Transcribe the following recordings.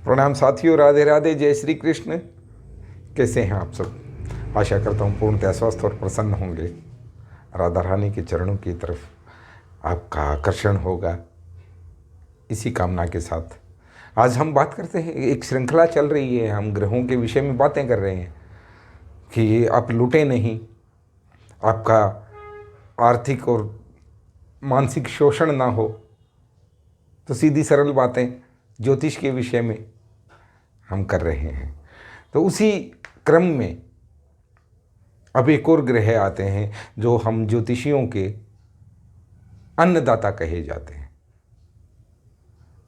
प्रणाम साथियों, राधे राधे, जय श्री कृष्ण। कैसे हैं आप सब? आशा करता हूँ पूर्णतः स्वस्थ और प्रसन्न होंगे। राधा रानी के चरणों की तरफ आपका आकर्षण होगा, इसी कामना के साथ आज हम बात करते हैं। एक श्रृंखला चल रही है, हम ग्रहों के विषय में बातें कर रहे हैं कि आप लूटें नहीं, आपका आर्थिक और मानसिक शोषण ना हो। तो सीधी सरल बातें ज्योतिष के विषय में हम कर रहे हैं। तो उसी क्रम में अब एक और ग्रह आते हैं जो हम ज्योतिषियों के अन्नदाता कहे जाते हैं।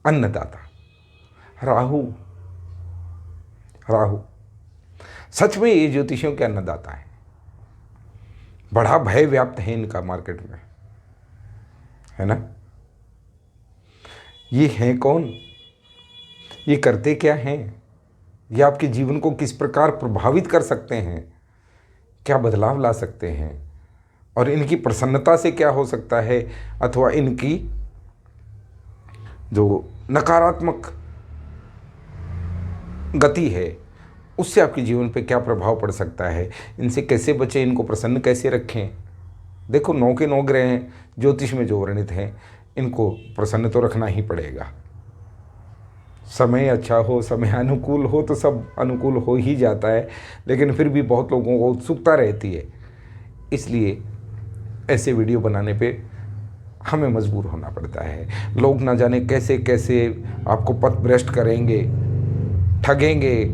अन्नदाता राहु। राहु सच में ये ज्योतिषियों के अन्नदाता हैं। बड़ा भय व्याप्त है इनका मार्केट में, है ना। ये हैं कौन? ये करते क्या हैं? ये आपके जीवन को किस प्रकार प्रभावित कर सकते हैं? क्या बदलाव ला सकते हैं? और इनकी प्रसन्नता से क्या हो सकता है, अथवा इनकी जो नकारात्मक गति है उससे आपके जीवन पे क्या प्रभाव पड़ सकता है? इनसे कैसे बचें, इनको प्रसन्न कैसे रखें? देखो, 9 के 9 ग्रह हैं ज्योतिष में जो वर्णित हैं, इनको प्रसन्न तो रखना ही पड़ेगा। समय अच्छा हो, समय अनुकूल हो तो सब अनुकूल हो ही जाता है, लेकिन फिर भी बहुत लोगों को उत्सुकता रहती है। इसलिए ऐसे वीडियो बनाने पे हमें मजबूर होना पड़ता है। लोग ना जाने कैसे कैसे आपको पथभ्रष्ट करेंगे, ठगेंगे,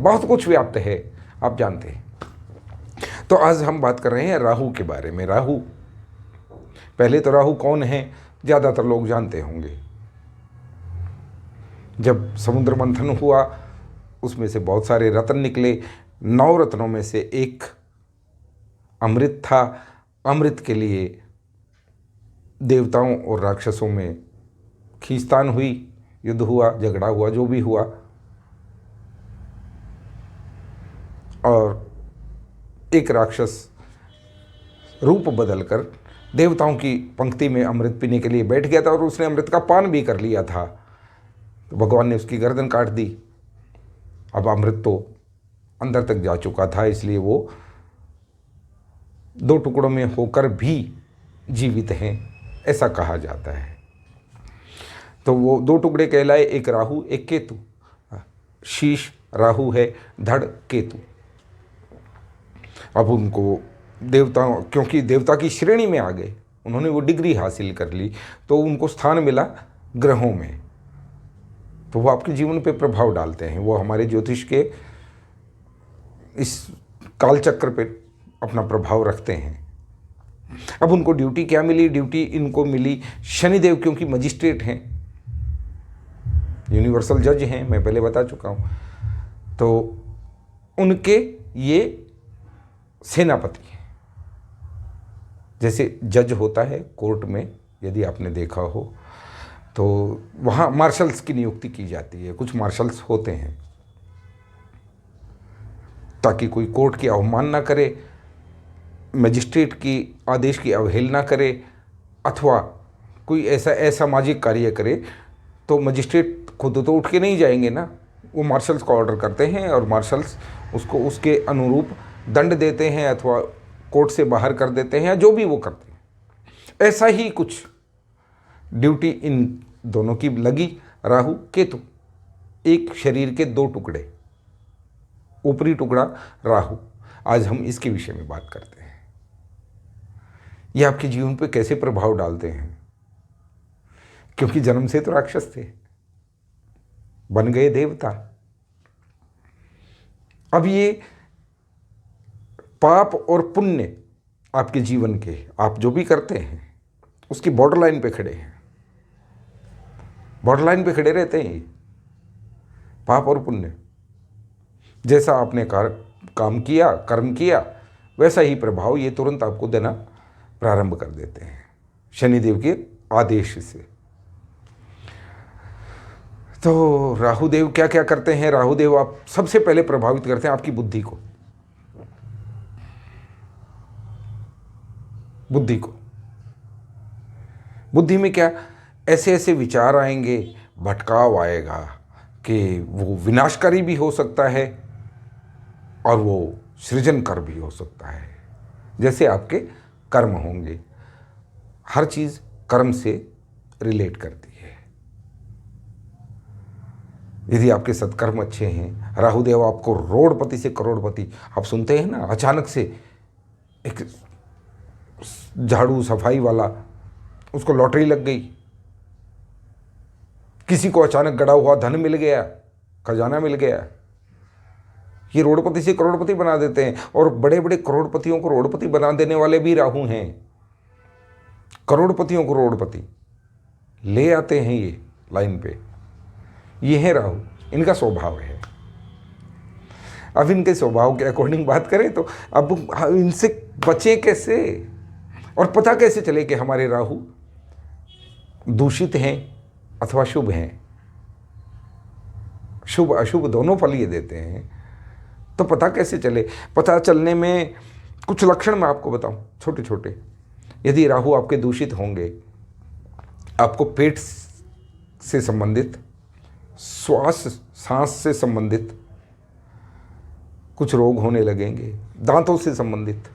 बहुत कुछ व्याप्त है, आप जानते हैं। तो आज हम बात कर रहे हैं राहु के बारे में। राहु, पहले तो राहु कौन है ज़्यादातर लोग जानते होंगे। जब समुद्र मंथन हुआ उसमें से बहुत सारे रत्न निकले। 9 रत्नों में से एक अमृत था। अमृत के लिए देवताओं और राक्षसों में खींचतान हुई, युद्ध हुआ, झगड़ा हुआ, जो भी हुआ, और एक राक्षस रूप बदलकर देवताओं की पंक्ति में अमृत पीने के लिए बैठ गया था और उसने अमृत का पान भी कर लिया था। तो भगवान ने उसकी गर्दन काट दी। अब अमृत तो अंदर तक जा चुका था, इसलिए वो 2 टुकड़ों में होकर भी जीवित हैं, ऐसा कहा जाता है। तो वो 2 टुकड़े कहलाए, एक राहु एक केतु। शीश राहु है, धड़ केतु। अब उनको देवताओं, क्योंकि देवता की श्रेणी में आ गए, उन्होंने वो डिग्री हासिल कर ली, तो उनको स्थान मिला ग्रहों में। तो वो आपके जीवन पे प्रभाव डालते हैं, वो हमारे ज्योतिष के इस कालचक्र पे अपना प्रभाव रखते हैं। अब उनको ड्यूटी क्या मिली? ड्यूटी इनको मिली शनिदेव, क्योंकि मजिस्ट्रेट हैं, यूनिवर्सल जज हैं, मैं पहले बता चुका हूँ। तो उनके ये सेनापति हैं। जैसे जज होता है कोर्ट में, यदि आपने देखा हो, तो वहाँ मार्शल्स की नियुक्ति की जाती है। कुछ मार्शल्स होते हैं ताकि कोई कोर्ट की अवमान ना करे, मजिस्ट्रेट की आदेश की अवहेलना करे, अथवा कोई ऐसा असामाजिक कार्य करे। तो मजिस्ट्रेट खुद तो उठ के नहीं जाएंगे ना, वो मार्शल्स को ऑर्डर करते हैं और मार्शल्स उसको उसके अनुरूप दंड देते हैं, अथवा कोर्ट से बाहर कर देते हैं, या जो भी वो करते हैं। ऐसा ही कुछ ड्यूटी इन दोनों की लगी। राहु केतु, एक शरीर के 2 टुकड़े, ऊपरी टुकड़ा राहु। आज हम इसके विषय में बात करते हैं। ये आपके जीवन पे कैसे प्रभाव डालते हैं, क्योंकि जन्म से तो राक्षस थे, बन गए देवता। अब ये पाप और पुण्य आपके जीवन के, आप जो भी करते हैं उसकी बॉर्डर लाइन पे खड़े हैं। बॉर्डर लाइन पे खड़े रहते हैं ये पाप और पुण्य। जैसा आपने काम किया, कर्म किया, वैसा ही प्रभाव ये तुरंत आपको देना प्रारंभ कर देते हैं शनिदेव के आदेश से। तो राहुदेव क्या क्या करते हैं? राहुदेव आप सबसे पहले प्रभावित करते हैं आपकी बुद्धि को। बुद्धि में क्या? ऐसे ऐसे विचार आएंगे, भटकाव आएगा कि वो विनाशकारी भी हो सकता है और वो सृजनकर भी हो सकता है। जैसे आपके कर्म होंगे, हर चीज़ कर्म से रिलेट करती है। यदि आपके सत्कर्म अच्छे हैं, राहुदेव आपको रोडपति से करोड़पति, आप सुनते हैं ना, अचानक से एक झाड़ू सफाई वाला, उसको लॉटरी लग गई, किसी को अचानक गड़ा हुआ धन मिल गया, खजाना मिल गया, ये रोडपति से करोड़पति बना देते हैं। और बड़े बड़े करोड़पतियों को रोडपति बना देने वाले भी राहु हैं। करोड़पतियों को रोडपति ले आते हैं ये लाइन पे, ये है राहु, इनका स्वभाव है। अब इनके स्वभाव के अकॉर्डिंग बात करें तो अब इनसे बचें कैसे, और पता कैसे चले कि हमारे राहु दूषित हैं अथवा शुभ हैं। शुभ अशुभ दोनों फल ये देते हैं, तो पता कैसे चले। पता चलने में कुछ लक्षण मैं आपको बताऊं, छोटे छोटे। यदि राहु आपके दूषित होंगे, आपको पेट से संबंधित, सांस से संबंधित कुछ रोग होने लगेंगे, दांतों से संबंधित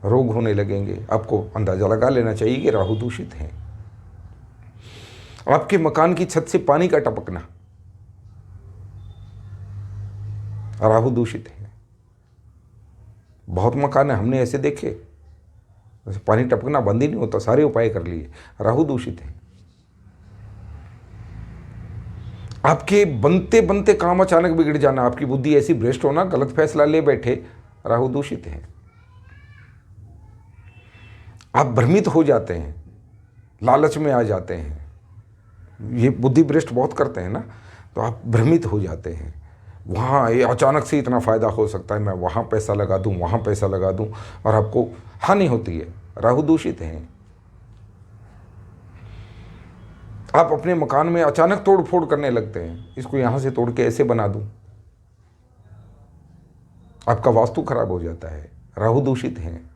रोग होने लगेंगे। आपको अंदाजा लगा लेना चाहिए कि राहु दूषित हैं। आपके मकान की छत से पानी का टपकना, राहु दूषित है। बहुत मकान है, हमने ऐसे देखे, पानी टपकना बंद ही नहीं होता, सारे उपाय कर लिए, राहु दूषित है। आपके बनते बनते काम अचानक बिगड़ जाना, आपकी बुद्धि ऐसी भ्रष्ट होना, गलत फैसला ले बैठे, राहु दूषित है। आप भ्रमित हो जाते हैं, लालच में आ जाते हैं, ये बुद्धि भ्रष्ट बहुत करते हैं ना, तो आप भ्रमित हो जाते हैं। वहाँ ये अचानक से इतना फ़ायदा हो सकता है, मैं वहाँ पैसा लगा दूँ, वहाँ पैसा लगा दूँ, और आपको हानि होती है, राहु दूषित हैं। आप अपने मकान में अचानक तोड़ फोड़ करने लगते हैं, इसको यहाँ से तोड़ के ऐसे बना दूँ, आपका वास्तु खराब हो जाता है, राहु दूषित हैं।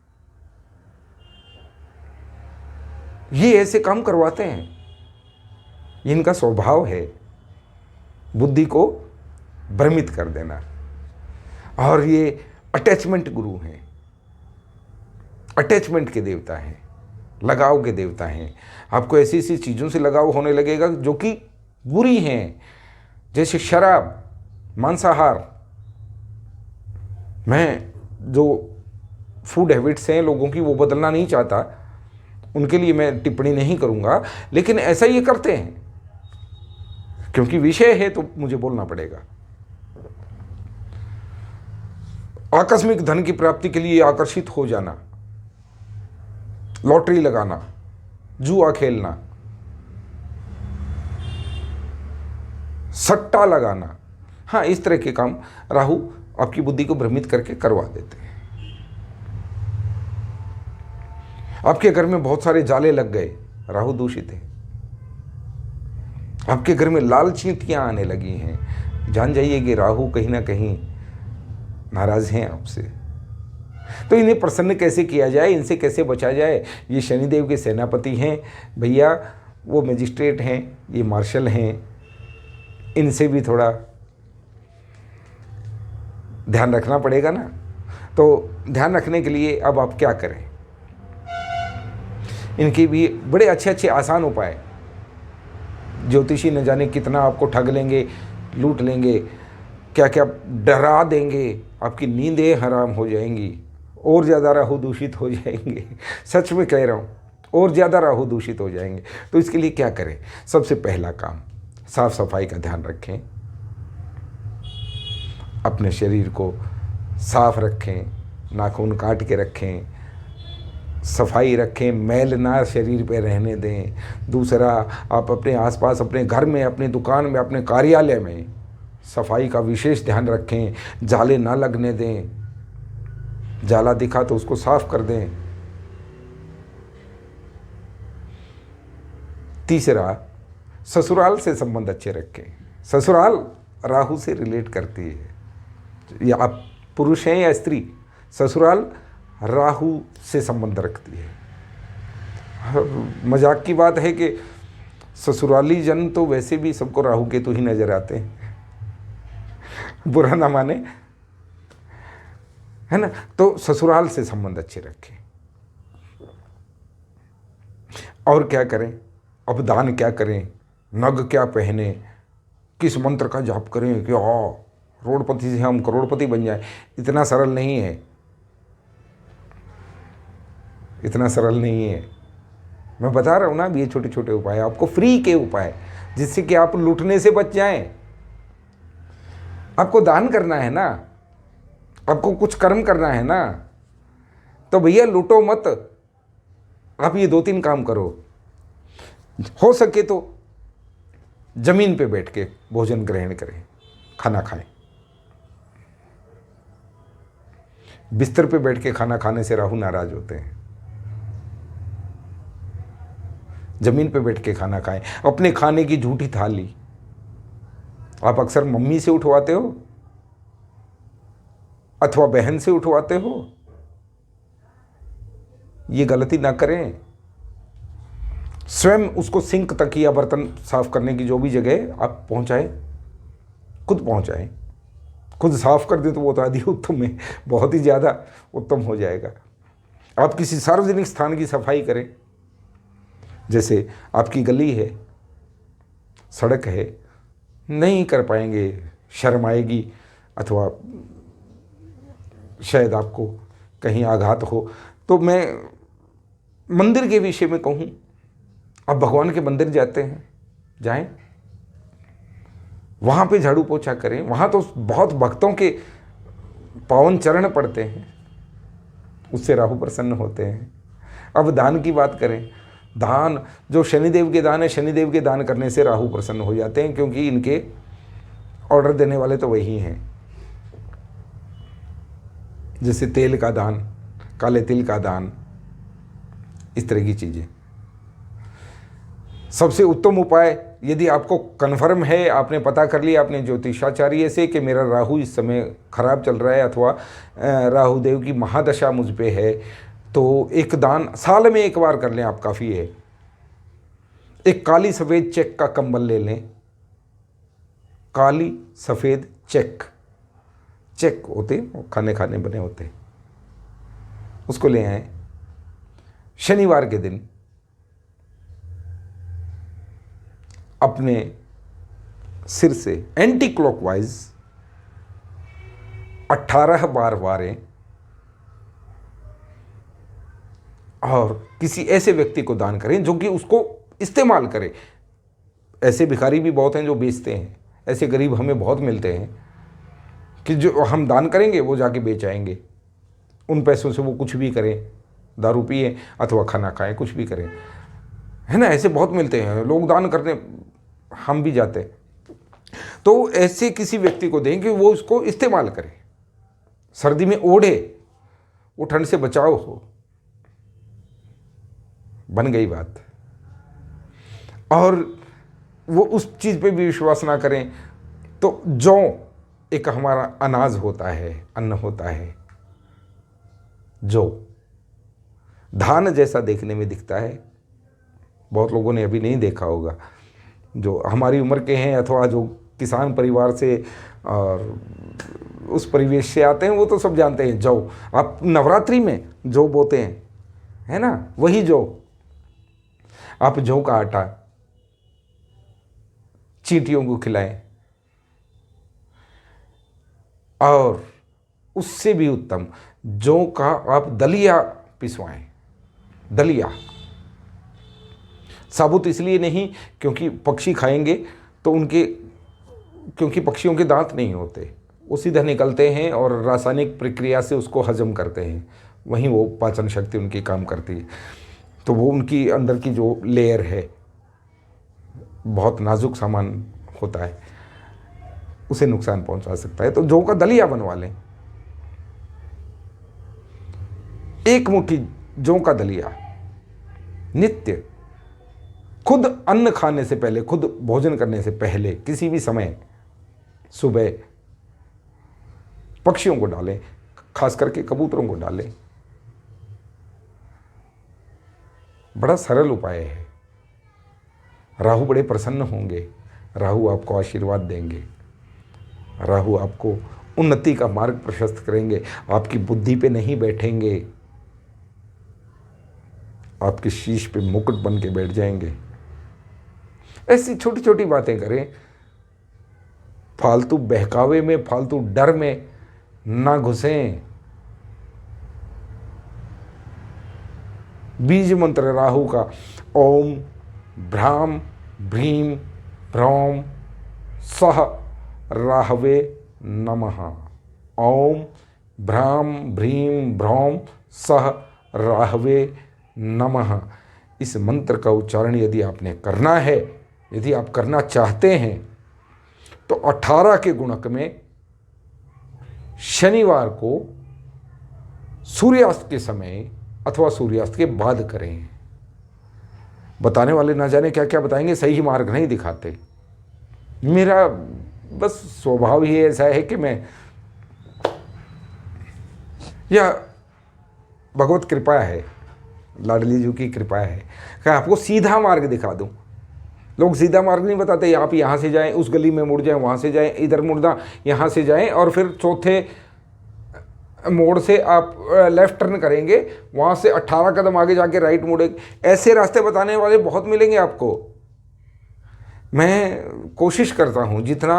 ये ऐसे काम करवाते हैं, इनका स्वभाव है बुद्धि को भ्रमित कर देना। और ये अटैचमेंट गुरु हैं, अटैचमेंट के देवता हैं, लगाव के देवता हैं। आपको ऐसी ऐसी चीज़ों से लगाव होने लगेगा जो कि बुरी हैं, जैसे शराब, मांसाहार। मैं जो फूड हैबिट्स हैं लोगों की वो बदलना नहीं चाहता, उनके लिए मैं टिप्पणी नहीं करूंगा, लेकिन ऐसा ये करते हैं क्योंकि विषय है तो मुझे बोलना पड़ेगा। आकस्मिक धन की प्राप्ति के लिए आकर्षित हो जाना, लॉटरी लगाना, जुआ खेलना, सट्टा लगाना, हाँ, इस तरह के काम राहु आपकी बुद्धि को भ्रमित करके करवा देते हैं। आपके घर में बहुत सारे जाले लग गए, राहु दूषित है। आपके घर में लाल चींटियां आने लगी हैं, जान जाइए कि राहु कहीं ना कहीं नाराज हैं आपसे। तो इन्हें प्रसन्न कैसे किया जाए, इनसे कैसे बचा जाए। ये शनिदेव के सेनापति हैं भैया, वो मजिस्ट्रेट हैं, ये मार्शल हैं, इनसे भी थोड़ा ध्यान रखना पड़ेगा ना। तो ध्यान रखने के लिए अब आप क्या करें, इनके भी बड़े अच्छे अच्छे आसान उपाय। ज्योतिषी न जाने कितना आपको ठग लेंगे, लूट लेंगे, क्या क्या डरा देंगे, आपकी नींदें हराम हो जाएंगी, और ज़्यादा राहु दूषित हो जाएंगे। सच में कह रहा हूँ, और ज़्यादा राहु दूषित हो जाएंगे। तो इसके लिए क्या करें, सबसे पहला काम, साफ सफाई का ध्यान रखें, अपने शरीर को साफ रखें, नाखून काट के रखें, सफाई रखें, मैल ना शरीर पे रहने दें। दूसरा, आप अपने आसपास, अपने घर में, अपनी दुकान में, अपने कार्यालय में सफाई का विशेष ध्यान रखें, जाले ना लगने दें, जाला दिखा तो उसको साफ कर दें। तीसरा, ससुराल से संबंध अच्छे रखें। ससुराल राहु से रिलेट करती है, या आप पुरुष हैं या स्त्री, ससुराल राहु से संबंध रखती है। मजाक की बात है कि ससुराली जन तो वैसे भी सबको राहु केतु ही नजर आते हैं, बुरा ना माने, है ना। तो ससुराल से संबंध अच्छे रखें। और क्या करें, अब दान क्या करें, नग क्या पहने, किस मंत्र का जाप करें कि करोड़पति से हम करोड़पति बन जाए, इतना सरल नहीं है, इतना सरल नहीं है। मैं बता रहा हूँ ना, अब ये छोटे छोटे उपाय आपको फ्री के उपाय, जिससे कि आप लूटने से बच जाएं। आपको दान करना है ना, आपको कुछ कर्म करना है ना, तो भैया लूटो मत। आप ये 2-3 काम करो। हो सके तो जमीन पे बैठ के भोजन ग्रहण करें, खाना खाएं। बिस्तर पे बैठ के खाना खाने से राहु नाराज होते हैं। जमीन पे बैठ के खाना खाएं। अपने खाने की झूठी थाली आप अक्सर मम्मी से उठवाते हो अथवा बहन से उठवाते हो, ये गलती ना करें। स्वयं उसको सिंक तक या बर्तन साफ करने की जो भी जगह आप पहुंचाएं, खुद पहुंचाएं, खुद साफ कर दें तो वो तो आदि उत्तम है, बहुत ही ज़्यादा उत्तम हो जाएगा। आप किसी सार्वजनिक स्थान की सफाई करें, जैसे आपकी गली है, सड़क है, नहीं कर पाएंगे, शर्म आएगी अथवा शायद आपको कहीं आघात हो, तो मैं मंदिर के विषय में कहूँ, आप भगवान के मंदिर जाते हैं, जाएं, वहाँ पे झाड़ू पोछा करें। वहाँ तो बहुत भक्तों के पावन चरण पड़ते हैं, उससे राहु प्रसन्न होते हैं। अब दान की बात करें, दान जो शनिदेव के दान है, शनिदेव के दान करने से राहु प्रसन्न हो जाते हैं, क्योंकि इनके ऑर्डर देने वाले तो वही हैं। जैसे तेल का दान, काले तिल का दान, इस तरह की चीज़ें। सबसे उत्तम उपाय, यदि आपको कन्फर्म है, आपने पता कर लिया अपने ज्योतिषाचार्य से कि मेरा राहु इस समय खराब चल रहा है अथवा राहु देव की महादशा मुझ पे है, तो एक दान साल में एक बार कर लें, आप काफ़ी है। एक काली सफ़ेद चेक का कंबल ले लें, काली सफ़ेद चेक, चेक होते खाने खाने बने होते, उसको ले आए। शनिवार के दिन अपने सिर से एंटी क्लॉकवाइज 18 बार वारें और किसी ऐसे व्यक्ति को दान करें जो कि उसको इस्तेमाल करे। ऐसे भिखारी भी बहुत हैं जो बेचते हैं, ऐसे गरीब हमें बहुत मिलते हैं कि जो हम दान करेंगे वो जाके बेच आएंगे, उन पैसों से वो कुछ भी करें, दारू पिए अथवा खाना खाएं, कुछ भी करें, है ना। ऐसे बहुत मिलते हैं लोग दान करने, हम भी जाते हैं। तो ऐसे किसी व्यक्ति को दें कि वो उसको इस्तेमाल करे, सर्दी में ओढ़े, वो ठंड से बचाव हो, बन गई बात। और वो उस चीज़ पे भी विश्वास ना करें तो जौ एक हमारा अनाज होता है, अन्न होता है। जौ धान जैसा देखने में दिखता है, बहुत लोगों ने अभी नहीं देखा होगा, जो हमारी उम्र के हैं अथवा जो किसान परिवार से और उस परिवेश से आते हैं वो तो सब जानते हैं। जौ आप नवरात्रि में जौ बोते हैं, है ना, वही जौ। आप जौ का आटा चींटियों को खिलाएं, और उससे भी उत्तम जौ का आप दलिया पिसवाएं। दलिया साबुत इसलिए नहीं क्योंकि पक्षी खाएंगे तो उनके, क्योंकि पक्षियों के दांत नहीं होते, वो सीधा निकलते हैं और रासायनिक प्रक्रिया से उसको हजम करते हैं, वहीं वो पाचन शक्ति उनकी काम करती है। तो वो उनकी अंदर की जो लेयर है, बहुत नाजुक सामान होता है, उसे नुकसान पहुंचा सकता है। तो जौ का दलिया बनवा लें, एक मुट्ठी जौ का दलिया नित्य, खुद अन्न खाने से पहले, खुद भोजन करने से पहले किसी भी समय सुबह पक्षियों को डालें, खास करके कबूतरों को डालें। बड़ा सरल उपाय है। राहु बड़े प्रसन्न होंगे, राहु आपको आशीर्वाद देंगे, राहु आपको उन्नति का मार्ग प्रशस्त करेंगे, आपकी बुद्धि पे नहीं बैठेंगे, आपके शीश पे मुकुट बन के बैठ जाएंगे। ऐसी छोटी छोटी बातें करें, फालतू बहकावे में, फालतू डर में ना घुसें। बीज मंत्र राहु का ओम भ्राम भ्रीम भ्रौम सह राहवे नमः। ओम भ्राम भ्रीम भ्रौम सह राहवे नमः। इस मंत्र का उच्चारण यदि आपने करना है, यदि आप करना चाहते हैं, तो 18 के गुणक में शनिवार को सूर्यास्त के समय अथवा सूर्यास्त के बाद करें। बताने वाले ना जाने क्या क्या बताएंगे, सही मार्ग नहीं दिखाते। मेरा बस स्वभाव ही ऐसा है कि मैं, यह भगवत कृपा है, लाडली जी की कृपा है कि आपको सीधा मार्ग दिखा दूं। लोग सीधा मार्ग नहीं बताते, आप यहाँ से जाएं, उस गली में मुड़ जाएं, वहाँ से जाएं, इधर मुड़ना, यहाँ से जाएं, और फिर चौथे मोड़ से आप लेफ्ट टर्न करेंगे, वहाँ से 18 कदम आगे जाके राइट मुड़ेंगे। ऐसे रास्ते बताने वाले बहुत मिलेंगे आपको। मैं कोशिश करता हूँ जितना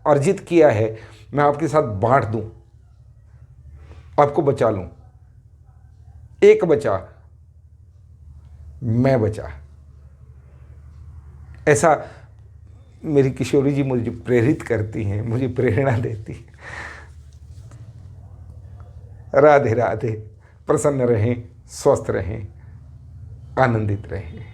अर्जित किया है मैं आपके साथ बांट दूँ, आपको बचा लूँ। एक बचा, मैं बचा। ऐसा मेरी किशोरी जी मुझे प्रेरित करती हैं, मुझे प्रेरणा देती हैं। राधे राधे। प्रसन्न रहें, स्वस्थ रहें, आनंदित रहें।